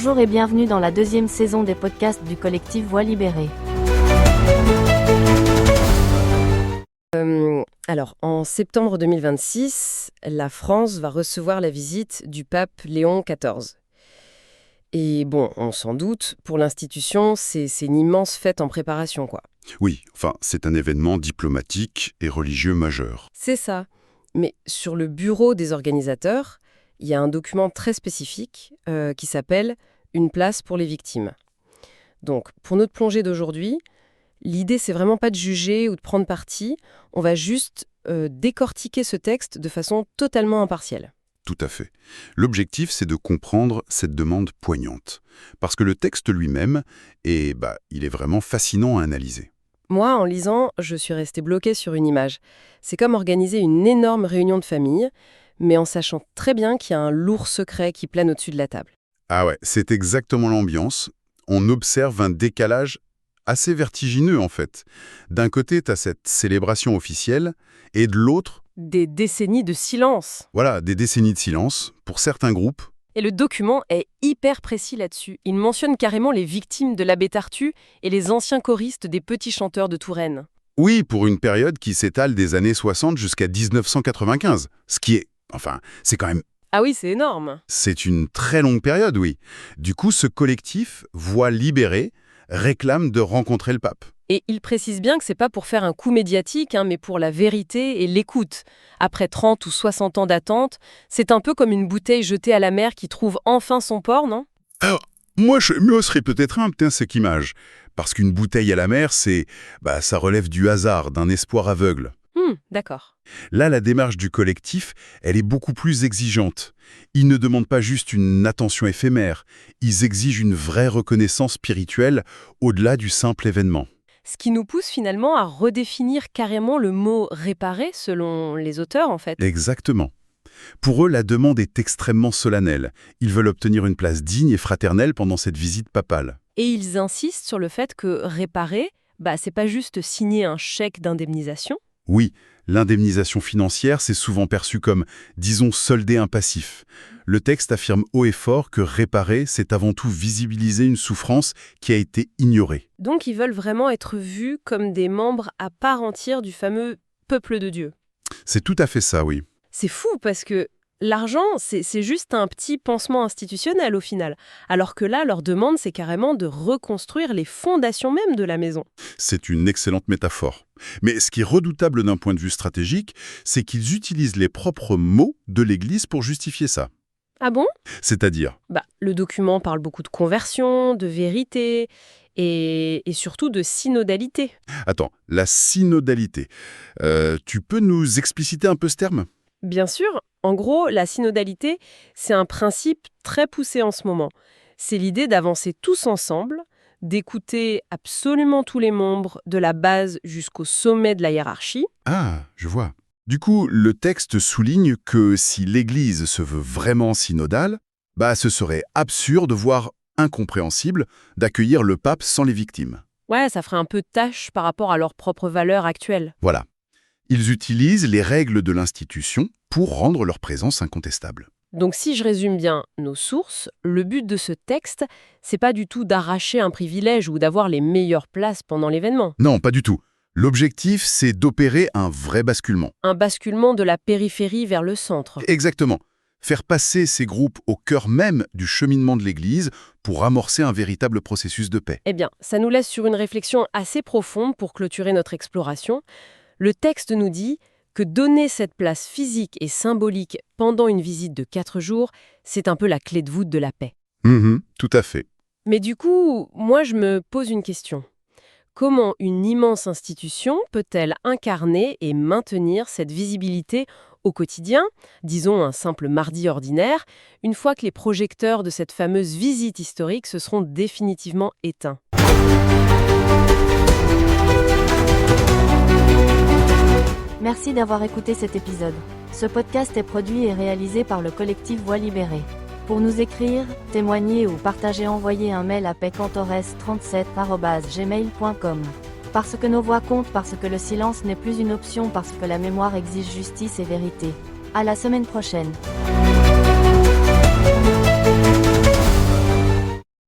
Bonjour et bienvenue dans la deuxième saison des podcasts du collectif Voix libérée. Alors, en septembre 2026, la France va recevoir la visite du pape Léon XIV. Et bon, on s'en doute, pour l'institution, c'est une immense fête en préparation, quoi. Oui, enfin, c'est un événement diplomatique et religieux majeur. C'est ça. Mais sur le bureau des organisateurs, il y a un document très spécifique qui s'appelle « Une place pour les victimes ». Donc, pour notre plongée d'aujourd'hui, l'idée, c'est vraiment pas de juger ou de prendre parti. On va juste décortiquer ce texte de façon totalement impartielle. Tout à fait. L'objectif, c'est de comprendre cette demande poignante. Parce que le texte lui-même, il est vraiment fascinant à analyser. Moi, en lisant, je suis restée bloquée sur une image. C'est comme organiser une énorme réunion de famille, mais en sachant très bien qu'il y a un lourd secret qui plane au-dessus de la table. Ah ouais, c'est exactement l'ambiance. On observe un décalage assez vertigineux, en fait. D'un côté, tu as cette célébration officielle, et de l'autre... Des décennies de silence. Voilà, des décennies de silence, pour certains groupes. Et le document est hyper précis là-dessus. Il mentionne carrément les victimes de l'abbé Tartu et les anciens choristes des petits chanteurs de Touraine. Oui, pour une période qui s'étale des années 60 jusqu'à 1995. Ce qui est... Enfin, c'est quand même... Ah oui, c'est énorme. C'est une très longue période, oui. Du coup, ce collectif, Voix libérée, réclame de rencontrer le pape. Et il précise bien que c'est pas pour faire un coup médiatique, mais pour la vérité et l'écoute. Après 30 ou 60 ans d'attente, c'est un peu comme une bouteille jetée à la mer qui trouve enfin son port, non? Alors, moi, je me serais peut-être cette image. Parce qu'une bouteille à la mer, ça relève du hasard, d'un espoir aveugle. D'accord. Là, la démarche du collectif, elle est beaucoup plus exigeante. Ils ne demandent pas juste une attention éphémère, ils exigent une vraie reconnaissance spirituelle au-delà du simple événement. Ce qui nous pousse finalement à redéfinir carrément le mot « réparer » selon les auteurs, en fait. Exactement. Pour eux, la demande est extrêmement solennelle. Ils veulent obtenir une place digne et fraternelle pendant cette visite papale. Et ils insistent sur le fait que réparer, c'est pas juste signer un chèque d'indemnisation. Oui, l'indemnisation financière, c'est souvent perçu comme, disons, solder un passif. Le texte affirme haut et fort que réparer, c'est avant tout visibiliser une souffrance qui a été ignorée. Donc ils veulent vraiment être vus comme des membres à part entière du fameux peuple de Dieu. C'est tout à fait ça, oui. C'est fou parce que l'argent, c'est juste un petit pansement institutionnel au final. Alors que là, leur demande, c'est carrément de reconstruire les fondations même de la maison. C'est une excellente métaphore. Mais ce qui est redoutable d'un point de vue stratégique, c'est qu'ils utilisent les propres mots de l'Église pour justifier ça. Ah bon? C'est-à-dire? Le document parle beaucoup de conversion, de vérité et surtout de synodalité. Attends, la synodalité. Tu peux nous expliciter un peu ce terme? Bien sûr, en gros, la synodalité, c'est un principe très poussé en ce moment. C'est l'idée d'avancer tous ensemble, d'écouter absolument tous les membres, de la base jusqu'au sommet de la hiérarchie. Ah, je vois. Du coup, le texte souligne que si l'Église se veut vraiment synodale, ce serait absurde, voire incompréhensible, d'accueillir le pape sans les victimes. Ouais, ça ferait un peu tâche par rapport à leurs propres valeurs actuelles. Voilà. Ils utilisent les règles de l'institution pour rendre leur présence incontestable. Donc si je résume bien nos sources, le but de ce texte, c'est pas du tout d'arracher un privilège ou d'avoir les meilleures places pendant l'événement. Non, pas du tout. L'objectif, c'est d'opérer un vrai basculement. Un basculement de la périphérie vers le centre. Exactement. Faire passer ces groupes au cœur même du cheminement de l'Église pour amorcer un véritable processus de paix. Eh bien, ça nous laisse sur une réflexion assez profonde pour clôturer notre exploration. Le texte nous dit que donner cette place physique et symbolique pendant une visite de 4 jours, c'est un peu la clé de voûte de la paix. Tout à fait. Mais du coup, moi je me pose une question. Comment une immense institution peut-elle incarner et maintenir cette visibilité au quotidien, disons un simple mardi ordinaire, une fois que les projecteurs de cette fameuse visite historique se seront définitivement éteints ? Merci d'avoir écouté cet épisode. Ce podcast est produit et réalisé par le collectif Voix libérée. Pour nous écrire, témoigner ou partager, envoyez un mail à pecantores37@gmail.com. Parce que nos voix comptent, parce que le silence n'est plus une option, parce que la mémoire exige justice et vérité. À la semaine prochaine.